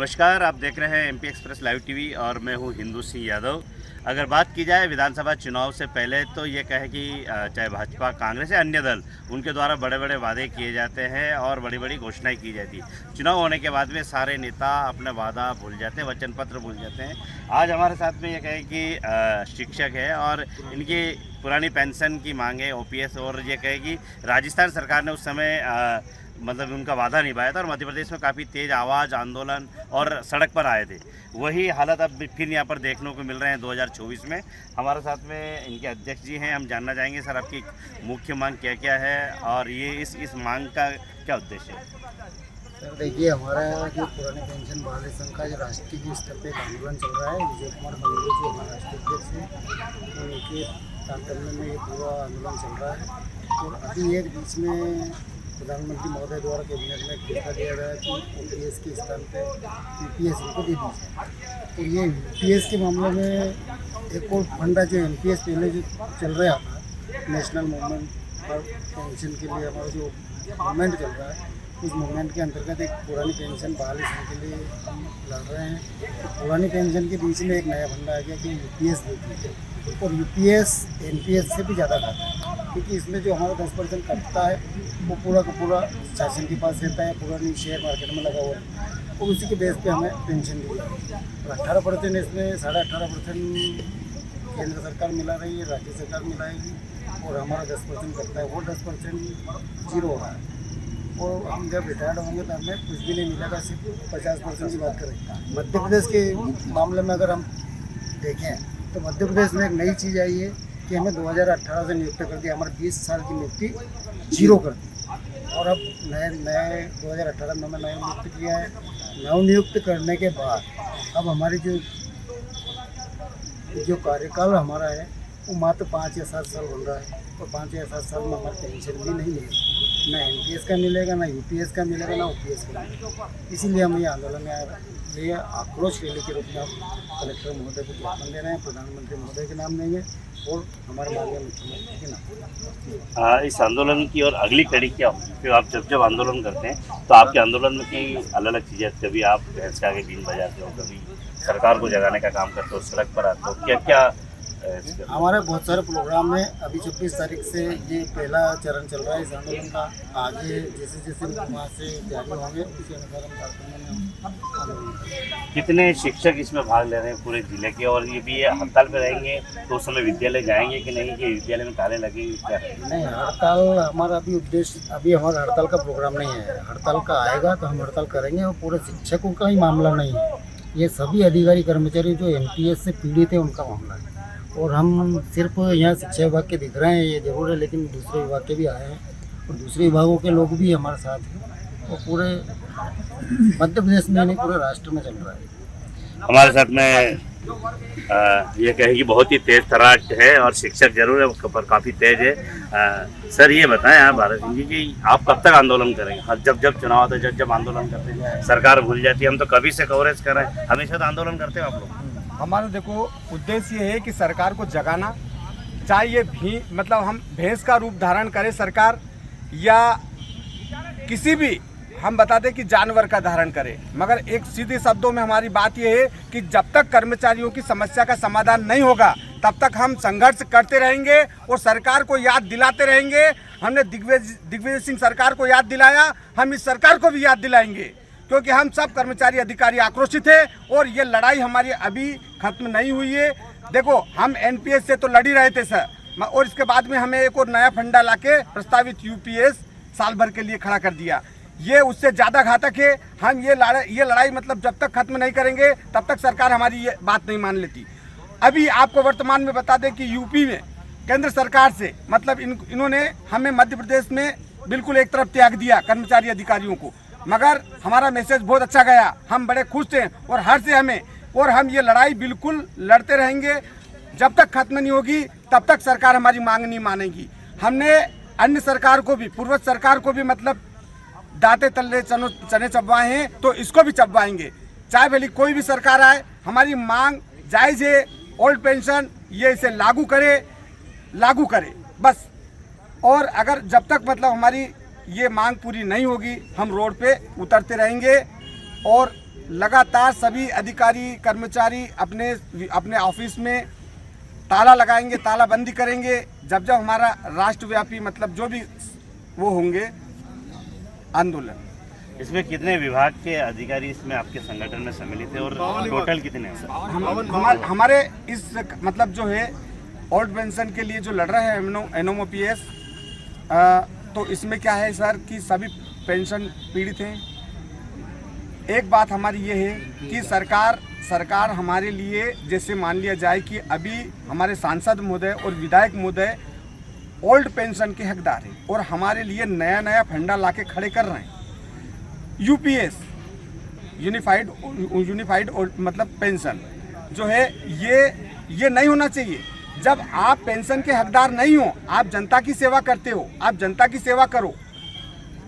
नमस्कार, आप देख रहे हैं एमपी एक्सप्रेस लाइव टीवी और मैं हूं हिंदू सिंह यादव। अगर बात की जाए विधानसभा चुनाव से पहले तो ये कहे कि चाहे भाजपा, कांग्रेस या अन्य दल, उनके द्वारा बड़े बड़े वादे किए जाते हैं और बड़ी बड़ी घोषणाएं की जाती है। चुनाव होने के बाद में सारे नेता अपने वादा भूल जाते हैं, वचन पत्र भूल जाते हैं। आज हमारे साथ में ये कहे कि शिक्षक है और इनकी पुरानी पेंशन की मांग है ओपीएस, और ये कहे कि राजस्थान सरकार ने उस समय मतलब उनका वादा निभाया था और मध्य प्रदेश में काफ़ी तेज़ आवाज़, आंदोलन और सड़क पर आए थे। वही हालत अब फिर यहाँ पर देखने को मिल रहे हैं 2024 में। हमारे साथ में इनके अध्यक्ष जी हैं, हम जानना चाहेंगे सर आपकी मुख्य मांग क्या क्या है और ये इस मांग का क्या उद्देश्य है। सर देखिए, हमारा जो पुराने पेंशन बहाली संघ का जो राष्ट्रीय स्तर पर आंदोलन चल रहा है, विजय कुमार बंगलू जो हमारे राष्ट्रीय अध्यक्ष हैं, तो उनके तारतम्य में ये पूरा आंदोलन चल रहा है। और अभी एक बीच में प्रधानमंत्री महोदय द्वारा कैबिनेट में फैसला दिया गया कि ओपीएस के स्थान पर यूपीएस इनको दे दी जाए। तो ये यूपीएस के मामले में एक और फंडा जो एनपीएस पहले जो चल रहा था, नेशनल मूवमेंट फॉर पेंशन के लिए हमारा जो मूवमेंट चल रहा है, उस मूवमेंट के अंतर्गत एक पुरानी पेंशन बहाली के लिए हम लड़ रहे हैं। तो पुरानी पेंशन के बीच में एक नया फंडा आ गया कि यूपीएस देती है, और यूपीएस एनपीएस से भी ज़्यादा खाता है, क्योंकि इसमें जो हमारा 10% कटता है वो पूरा का पूरा शासन के पास रहता है, पूरा नहीं शेयर मार्केट में लगा हुआ है, और उसी के बेस पे हमें पेंशन दी जाती है। और 18% इसमें 18.5% केंद्र सरकार मिला रही है, राज्य सरकार मिलाएगी, और हमारा 10% कटता है, वो 10% जीरो हो रहा है। और हम जब रिटायर्ड होंगे तो हमें कुछ भी नहीं मिलेगा, सिर्फ 50% की बात करें। मध्य प्रदेश के मामले में अगर हम देखें तो मध्य प्रदेश में एक नई चीज़ आई है कि हमें 2018 से नियुक्त कर दिया, हमारे 20 साल की नियुक्ति जीरो कर दी, और अब नए 2018 में हमें नया नियुक्त किया है। नवनियुक्त करने के बाद अब हमारी जो कार्यकाल हमारा है वो मात्र 5 या 7 साल बन रहा है, और 5 या 7 साल में हमारी पेंशन भी नहीं मिलेगी, ना एनपीएस का मिलेगा, ना यूपीएस का मिलेगा, ना ओपीएस का मिलेगा। इसीलिए हम ये आंदोलन में आए, ये आक्रोश रैली के रूप में हम कलेक्टर महोदय को ज्ञापन दे रहे हैं, प्रधानमंत्री महोदय के नाम देंगे और हमारे माननीय मुख्यमंत्री के नाम। इस आंदोलन की और अगली कड़ी क्या होगी? फिर आप जब आंदोलन करते हैं तो आपके आंदोलन में कई अलग अलग चीज़ें, कभी आप भैंस के आगे बीन बजाते हो, कभी सरकार को जगाने का काम करते हो, सड़क पर आते हो, क्या क्या हमारे बहुत सारे प्रोग्राम में अभी 26 तारीख से ये पहला चरण चल रहा है इस आंदोलन का। आगे जैसे जैसे वहाँ से जारी होंगे उसी अनुसार हम कितने शिक्षक इसमें भाग ले रहे हैं पूरे जिले के, और ये भी हड़ताल पे रहेंगे तो उस समय विद्यालय जाएंगे कि नहीं, कि विद्यालय में ताले लगेंगे क्या? नहीं, हड़ताल हमारा अभी उद्देश्य, अभी हमारा हड़ताल का प्रोग्राम नहीं है। हड़ताल का आएगा तो हम हड़ताल करेंगे, और पूरे शिक्षकों का ही मामला नहीं है, ये सभी अधिकारी कर्मचारी जो एनपीएस से पीड़ित है उनका मामला है। और हम सिर्फ यहाँ शिक्षा विभाग के दिख रहे हैं, ये जरूर है, लेकिन दूसरे विभाग के भी आए हैं और दूसरे विभागों के लोग भी हमारे साथ हैं, और पूरे मध्य प्रदेश में नहीं पूरे राष्ट्र में चल रहा है। हमारे साथ में ये कहे कि बहुत ही तेज तरार है और शिक्षक जरूर है पर काफ़ी तेज है। सर ये बताएं आप भारत सिंह जी कि आप कब तक आंदोलन करेंगे? जब चुनाव आता है, जब आंदोलन करते हैं सरकार भूल जाती है, हम तो कभी से कवरेज कर रहे हैं, हमेशा तो आंदोलन करते हैं आप लोग। हमारा देखो उद्देश्य ये है कि सरकार को जगाना, चाहे ये भी मतलब हम भैंस का रूप धारण करे सरकार, या किसी भी हम बता दें कि जानवर का धारण करे, मगर एक सीधे शब्दों में हमारी बात यह है कि जब तक कर्मचारियों की समस्या का समाधान नहीं होगा तब तक हम संघर्ष करते रहेंगे और सरकार को याद दिलाते रहेंगे। हमने दिग्विजय सिंह सरकार को याद दिलाया, हम इस सरकार को भी याद दिलाएंगे, क्योंकि हम सब कर्मचारी अधिकारी आक्रोशित है और ये लड़ाई हमारी अभी खत्म नहीं हुई है। देखो, हम एनपीएस से तो लड़ ही रहे थे सर, और इसके बाद में हमें एक और नया फंडा लाके प्रस्तावित यूपीएस साल भर के लिए खड़ा कर दिया। ये उससे ज़्यादा घातक है। हम ये लड़ाई मतलब जब तक खत्म नहीं करेंगे तब तक सरकार हमारी ये बात नहीं मान लेती। अभी आपको वर्तमान में बता दें कि यूपी में केंद्र सरकार से मतलब इन्होंने हमें मध्य प्रदेश में बिल्कुल एक तरफ त्याग दिया कर्मचारी अधिकारियों को, मगर हमारा मैसेज बहुत अच्छा गया, हम बड़े खुश थे और हर से हमें, और हम ये लड़ाई बिल्कुल लड़ते रहेंगे जब तक खत्म नहीं होगी, तब तक सरकार हमारी मांग नहीं मानेगी। हमने अन्य सरकार को भी, पूर्व सरकार को भी मतलब दांते तले चने चबवाए हैं, तो इसको भी चबवाएंगे, चाहे भले कोई भी सरकार आए। हमारी मांग जायज़ है, ओल्ड पेंशन ये इसे लागू करे बस। और अगर जब तक मतलब हमारी ये मांग पूरी नहीं होगी हम रोड पे उतरते रहेंगे और लगातार सभी अधिकारी कर्मचारी अपने अपने ऑफिस में ताला लगाएंगे, तालाबंदी करेंगे जब जब हमारा राष्ट्रव्यापी मतलब जो भी वो होंगे आंदोलन। इसमें कितने विभाग के अधिकारी इसमें आपके संगठन में सम्मिलित थे और टोटल कितने हैं सर? हमारे इस मतलब जो है ओल्ड पेंशन के लिए जो लड़ रहे हैं एनओमओपीएस, तो इसमें क्या है सर कि सभी पेंशन पीड़ित हैं। एक बात हमारी ये है कि सरकार हमारे लिए, जैसे मान लिया जाए कि अभी हमारे सांसद महोदय और विधायक महोदय ओल्ड पेंशन के हकदार हैं और हमारे लिए नया नया फंडा लाके खड़े कर रहे हैं। यूपीएस यूनिफाइड मतलब पेंशन जो है ये नहीं होना चाहिए। जब आप पेंशन के हकदार नहीं हो, आप जनता की सेवा करते हो, आप जनता की सेवा करो।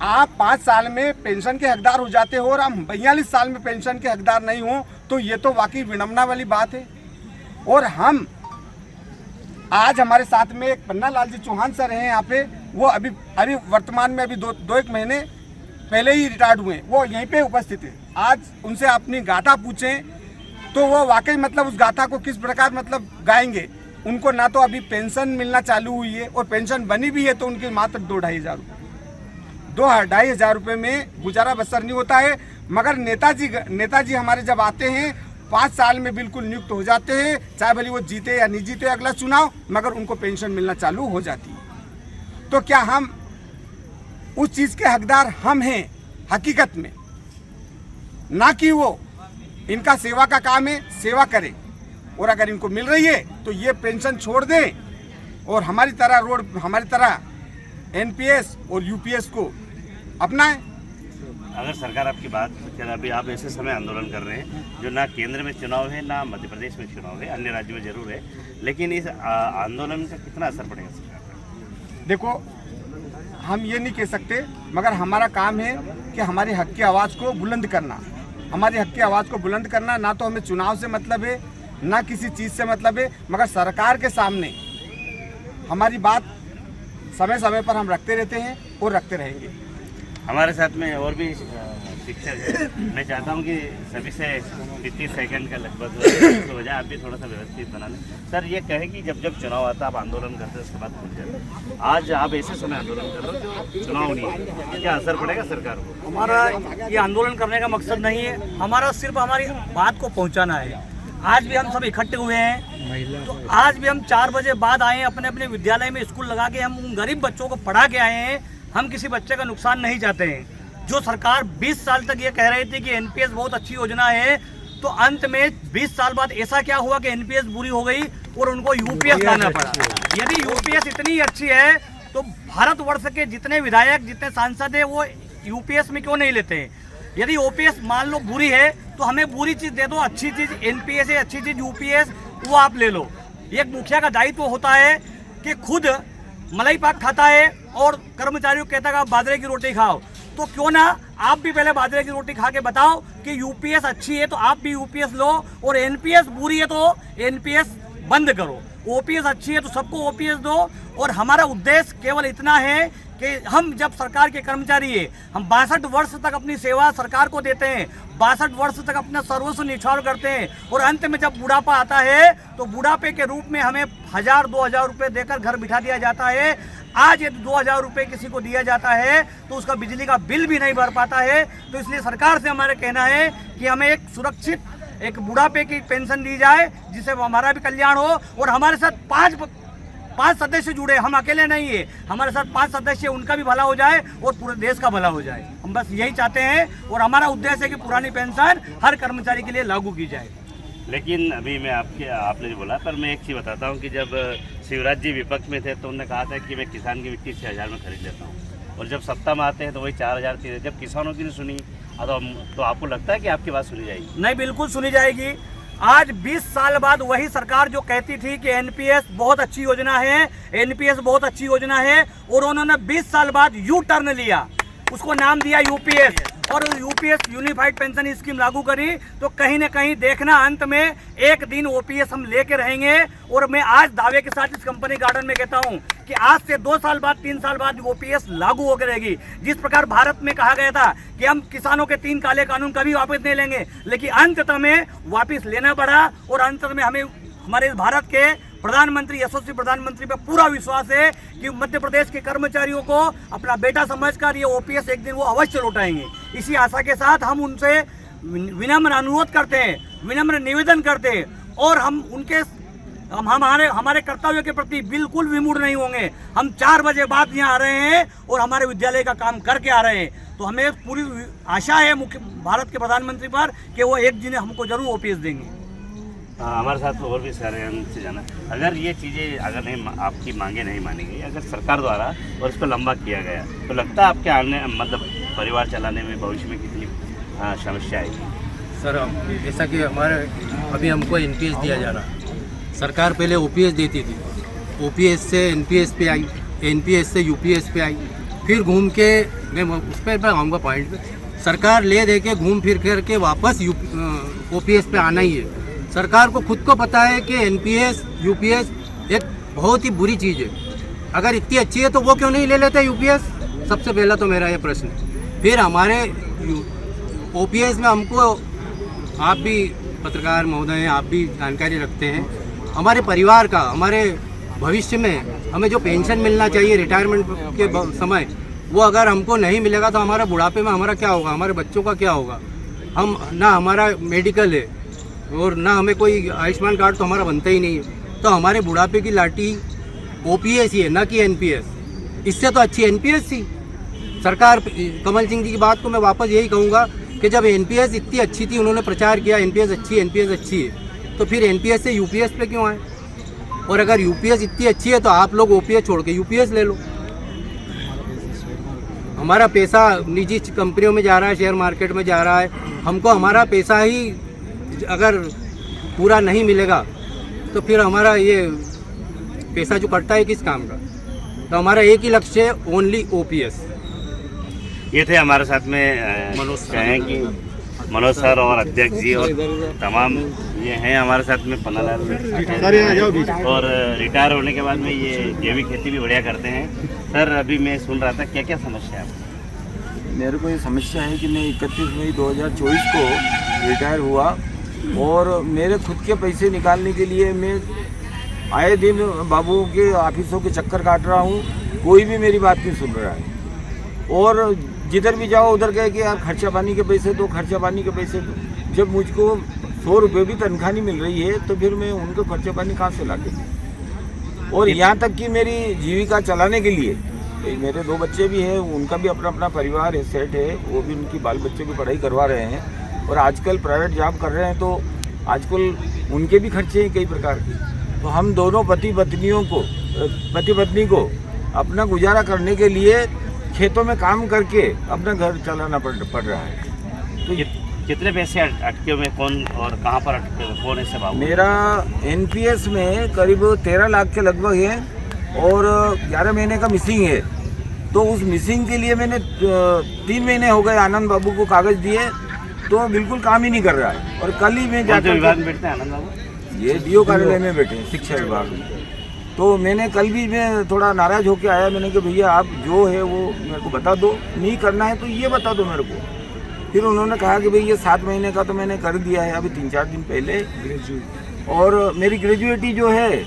आप 5 साल में पेंशन के हकदार हो जाते हो और आप 42 साल में पेंशन के हकदार नहीं हो, तो ये तो वाकई विडंबना वाली बात है। और हम आज हमारे साथ में एक पन्ना लाल जी चौहान सर हैं यहाँ पे, वो अभी वर्तमान में अभी दो एक महीने पहले ही रिटायर्ड हुए, वो यहीं पे उपस्थित है। आज उनसे अपनी गाथा पूछें तो वो वाकई मतलब उस गाथा को किस प्रकार मतलब गाएंगे। उनको ना तो अभी पेंशन मिलना चालू हुई है और पेंशन बनी भी है तो उनके मात्र 2-2.5 हज़ार रुपये में गुजारा बसर नहीं होता है। मगर नेताजी हमारे जब आते हैं 5 साल में बिल्कुल नियुक्त हो जाते हैं, चाहे भले वो जीते या नहीं जीते अगला चुनाव, मगर उनको पेंशन मिलना चालू हो जाती है। तो क्या हम उस चीज़ के हकदार हम हैं हकीकत में, ना कि वो इनका सेवा का काम है, सेवा करें। और अगर इनको मिल रही है तो ये पेंशन छोड़ दें और हमारी तरह एनपीएस और यूपीएस को अपनाएं। अगर सरकार आपकी बात करें, अभी आप ऐसे समय आंदोलन कर रहे हैं जो ना केंद्र में चुनाव है ना मध्य प्रदेश में चुनाव है, अन्य राज्यों में जरूर है, लेकिन इस आंदोलन का कितना असर पड़ेगा सरकार पर? देखो, हम ये नहीं कह सकते, मगर हमारा काम है कि हमारे हक की आवाज़ को बुलंद करना। हमारी हक की आवाज़ को बुलंद करना, ना तो हमें चुनाव से मतलब है ना किसी चीज़ से मतलब है, मगर सरकार के सामने हमारी बात समय समय पर हम रखते रहते हैं और रखते रहेंगे। हमारे साथ में और भी शिक्षक है, मैं चाहता हूँ कि सभी से 30 सेकंड का लगभग हो जाए, आप भी थोड़ा सा व्यवस्थित बना लें। सर ये कहें कि जब चुनाव आता आप आंदोलन करते उसके बाद भूल जाते, आज आप ऐसे समय आंदोलन कर रहे हो जो चुनाव नहीं है, क्या असर पड़ेगा सरकार को? हमारा ये आंदोलन करने का मकसद नहीं है, हमारा सिर्फ हमारी बात को पहुँचाना है। आज भी हम सब इकट्ठे हुए हैं, तो आज भी हम 4 बजे बाद आए हैं, अपने अपने विद्यालय में स्कूल लगा के हम उन गरीब बच्चों को पढ़ा के आए हैं। हम किसी बच्चे का नुकसान नहीं चाहते हैं। जो सरकार 20 साल तक ये कह रही थी कि एनपीएस बहुत अच्छी योजना है, तो अंत में 20 साल बाद ऐसा क्या हुआ कि एनपीएस बुरी हो गई और उनको यूपीएस लाना पड़ा। यदि यूपीएस इतनी अच्छी है तो भारतवर्ष के जितने विधायक जितने सांसद है वो यूपीएस में क्यों नहीं लेते हैं? यदि ओपीएस मान लो बुरी है तो हमें बुरी चीज़ दे दो, अच्छी चीज़ एनपीएस है, अच्छी चीज़ यूपीएस, वो आप ले लो। एक मुखिया का दायित्व होता है कि खुद मलाई पाक खाता है और कर्मचारियों को कहता है आप बाजरे की रोटी खाओ, तो क्यों ना आप भी पहले बाजरे की रोटी खा के बताओ कि यूपीएस अच्छी है तो आप भी यूपीएस लो, और एनपीएस बुरी है तो एनपीएस बंद करो। ओपीएस अच्छी है तो सबको ओपीएस दो। और हमारा उद्देश्य केवल इतना है कि हम जब सरकार के कर्मचारी है, हम 62 वर्ष तक अपनी सेवा सरकार को देते हैं, 62 वर्ष तक अपना सर्वस्व निछावर करते हैं, और अंत में जब बुढ़ापा आता है तो बुढ़ापे के रूप में हमें 1000-2000 रुपये देकर घर बिठा दिया जाता है। आज यदि 2000 रुपये किसी को दिया जाता है तो उसका बिजली का बिल भी नहीं भर पाता है। तो इसलिए सरकार से हमारे कहना है कि हमें एक सुरक्षित एक बुढ़ापे की पेंशन दी जाए जिससे हमारा भी कल्याण हो। और हमारे साथ पांच सदस्य जुड़े, हम अकेले नहीं है, हमारे साथ 5 सदस्य, उनका भी भला हो जाए और पूरे देश का भला हो जाए। हम बस यही चाहते हैं और हमारा उद्देश्य है कि पुरानी पेंशन हर कर्मचारी के लिए लागू की जाए। लेकिन अभी मैं आपने जो बोला, पर मैं एक चीज़ बताता हूँ कि जब शिवराज जी विपक्ष में थे तो उन्होंने कहा था कि मैं किसान की मिट्टी 6000 में खरीद लेता हूँ, और जब सत्ता में आते हैं तो वही 4000 थी। जब किसानों की नहीं सुनी तो आपको लगता है कि आपकी बात सुनी जाएगी? नहीं, बिल्कुल सुनी जाएगी। आज 20 साल बाद वही सरकार जो कहती थी कि एनपीएस बहुत अच्छी योजना है, एनपीएस बहुत अच्छी योजना है, और उन्होंने 20 साल बाद यू टर्न लिया, उसको नाम दिया यूपीएस। और यूपीएस यूनिफाइड पेंशन स्कीम लागू करी, तो कहीं ना कहीं देखना अंत में एक दिन ओपीएस हम लेके रहेंगे। और मैं आज दावे के साथ इस कंपनी गार्डन में कहता हूं कि आज से 2 साल बाद 3 साल बाद ओपीएस लागू होकर रहेगी। जिस प्रकार भारत में कहा गया था कि हम किसानों के 3 काले कानून कभी वापस नहीं लेंगे, लेकिन अंततः में वापस लेना पड़ा। और अंत में हमें हमारे भारत के प्रधानमंत्री, यशस्वी प्रधानमंत्री पर पूरा विश्वास है कि मध्य प्रदेश के कर्मचारियों को अपना बेटा समझकर ये ओपीएस एक दिन वो अवश्य लौटाएंगे। इसी आशा के साथ हम उनसे विनम्र अनुरोध करते हैं, विनम्र निवेदन करते हैं, और हम उनके हमारे कर्तव्य के प्रति बिल्कुल विमूढ़ नहीं होंगे। हम 4 बजे बाद यहाँ आ रहे हैं और हमारे विद्यालय का काम करके आ रहे हैं। तो हमें पूरी आशा है भारत के प्रधानमंत्री पर कि वो एक दिन हमको जरूर ओपीएस देंगे। हमारे साथ और भी सारे से जाना, अगर ये चीज़ें अगर नहीं आपकी मांगे नहीं मानी गई, अगर सरकार द्वारा और इस पर लंबा किया गया, तो लगता है आपके आने मतलब परिवार चलाने में भविष्य में कितनी समस्या आएगी? सर, जैसा कि हमारे अभी हमको एनपीएस दिया जा रहा, सरकार पहले ओपीएस देती थी, ओपीएस से एनपीएस पे आई, एनपीएस से यूपीएस पे आई, फिर घूम के मैं उस पर आऊँगा पॉइंट पे, सरकार ले दे के घूम फिर कर के वापस ओपीएस पे आना ही है। सरकार को खुद को पता है कि एनपीएस यूपीएस एक बहुत ही बुरी चीज़ है। अगर इतनी अच्छी है तो वो क्यों नहीं ले लेते यूपीएस? सबसे पहला तो मेरा ये प्रश्न है। फिर हमारे ओपीएस में हमको, आप भी पत्रकार महोदय हैं, आप भी जानकारी रखते हैं, हमारे परिवार का, हमारे भविष्य में हमें जो पेंशन मिलना चाहिए रिटायरमेंट के समय, वो अगर हमको नहीं मिलेगा तो हमारा बुढ़ापे में हमारा क्या होगा, हमारे बच्चों का क्या होगा? हम ना हमारा मेडिकल है और ना हमें कोई आयुष्मान कार्ड तो हमारा बनता ही नहीं है। तो हमारे बुढ़ापे की लाठी ओपीएस ही है, ना कि एनपीएस। इससे तो अच्छी एनपीएस थी। सरकार, कमल सिंह जी की बात को मैं वापस यही कहूँगा कि जब एनपीएस इतनी अच्छी थी, उन्होंने प्रचार किया एनपीएस अच्छी है, तो फिर एनपीएस से यूपीएस पे क्यों आए? और अगर यूपीएस इतनी अच्छी है तो आप लोग ओपीएस छोड़ के यूपीएस ले लो। हमारा पैसा निजी कंपनियों में जा रहा है, शेयर मार्केट में जा रहा है, हमको हमारा पैसा ही अगर पूरा नहीं मिलेगा तो फिर हमारा ये पैसा जो कटता है किस काम का? तो हमारा एक ही लक्ष्य है, ओनली ओपीएस। ये थे हमारे साथ में मनोज कहें कि मनोज सर और अध्यक्ष जी और तमाम ये हैं हमारे साथ में पन्नालाल, और रिटायर होने के बाद में ये जैविक खेती भी बढ़िया करते हैं। सर, अभी मैं सुन रहा था, क्या क्या समस्या है? मेरे को ये समस्या है कि मैं 31 मई 2024 को रिटायर हुआ और मेरे खुद के पैसे निकालने के लिए मैं आए दिन बाबू के ऑफिसों के चक्कर काट रहा हूँ, कोई भी मेरी बात नहीं सुन रहा है। और जिधर भी जाओ उधर कहे कि यार खर्चा पानी के पैसे दो, खर्चा पानी के पैसे दो। जब मुझको 100 रुपये भी तनख्वाह नहीं मिल रही है तो फिर मैं उनको खर्चा पानी कहाँ से ला के दूँ? और यहाँ तक कि मेरी जीविका चलाने के लिए मेरे 2 बच्चे भी हैं, उनका भी अपना अपना परिवार है, सेट है, वो भी उनकी बाल बच्चों की पढ़ाई करवा रहे हैं और आजकल प्राइवेट जॉब कर रहे हैं, तो आजकल उनके भी खर्चे हैं कई प्रकार के। तो हम दोनों पति पत्नी को अपना गुजारा करने के लिए खेतों में काम करके अपना घर चलाना पड़ रहा है। तो कितने पैसे अटके हुए, कौन और कहाँ पर अटके हुए, कौन ऐसे बाबू? मेरा एनपीएस में करीब 13 लाख के लगभग है और 11 महीने का मिसिंग है। तो उस मिसिंग के लिए मैंने 3 महीने हो गए आनंद बाबू को कागज दिए, तो बिल्कुल काम ही नहीं कर रहा है। और कल ही मैं जाकर विभाग में बैठते हैं आनंद बाबू? ये डीओ कार्यालय में बैठे, शिक्षा विभाग में। तो मैंने कल भी मैं थोड़ा नाराज़ होकर आया, मैंने कहा भैया आप जो है वो मेरे को बता दो, नहीं करना है तो ये बता दो मेरे को। फिर उन्होंने कहा कि भाई ये 7 महीने का तो मैंने कर दिया है अभी 3-4 दिन पहले, और मेरी ग्रेजुएटी जो है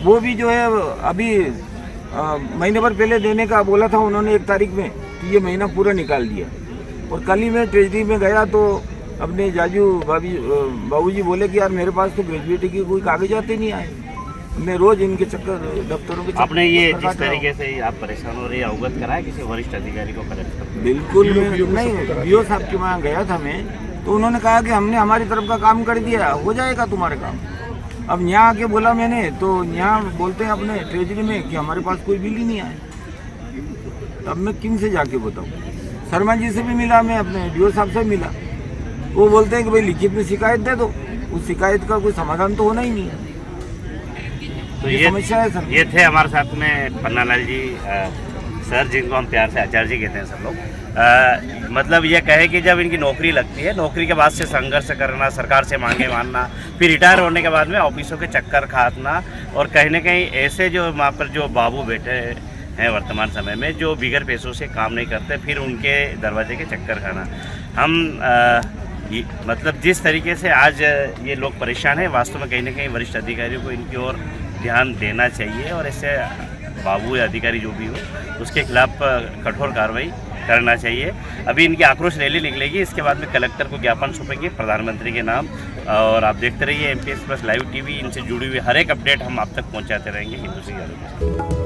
वो भी जो है अभी महीने भर पहले देने का बोला था उन्होंने 1 तारीख में, तो ये महीना पूरा निकाल दिया। और कल ही मैं ट्रेजरी में गया तो अपने जाजू बाबूजी बोले कि यार मेरे पास तो ग्रेजुएटी की कोई कागजात ही नहीं आए। मैं रोज इनके चक्कर दफ्तरों के चक्कर। आपने ये जिस तरीके से आप परेशान हो रही है अवगत कराया किसी वरिष्ठ अधिकारी को? बिल्कुल नहीं, बीओ साहब के वहाँ गया था मैं, तो उन्होंने कहा कि हमने हमारी तरफ का काम कर दिया, हो जाएगा तुम्हारे काम। अब यहाँ आके बोला मैंने, तो यहाँ बोलते हैं अपने ट्रेजरी में कि हमारे पास कोई बिल ही नहीं आया। अब मैं किन से जाके बताऊँ? शर्मा जी से भी मिला, मैं अपने बीओ साहब से मिला, वो बोलते हैं कि भाई लिखित में शिकायत दे दो। उस शिकायत का कोई समाधान तो होना ही नहीं है। तो ये समस्या है सर। ये थे हमारे साथ में पन्नालाल जी, सर, जिनको हम प्यार से आचार्य जी कहते हैं सब लोग, मतलब ये कहे कि जब इनकी नौकरी लगती है, नौकरी के बाद से संघर्ष करना, सरकार से मांगे मानना, फिर रिटायर होने के बाद में ऑफिसों के चक्कर खाना, और कहीं ना कहीं ऐसे जो वहाँ पर जो बाबू बैठे हैं वर्तमान समय में, जो बिगर पैसों से काम नहीं करते, फिर उनके दरवाजे के चक्कर खाना। हम मतलब जिस तरीके से आज ये लोग परेशान हैं, वास्तव में कहीं ना कहीं वरिष्ठ अधिकारियों को इनकी ओर ध्यान देना चाहिए, और ऐसे बाबू या अधिकारी जो भी हो उसके खिलाफ कठोर कार्रवाई करना चाहिए। अभी इनकी आक्रोश रैली निकलेगी, इसके बाद में कलेक्टर को ज्ञापन सौंपेंगे प्रधानमंत्री के नाम। और आप देखते रहिए MP एक्सप्रेस लाइव TV, इनसे जुड़ी हुई हर एक अपडेट हम आप तक पहुंचाते रहेंगे। हिंदू से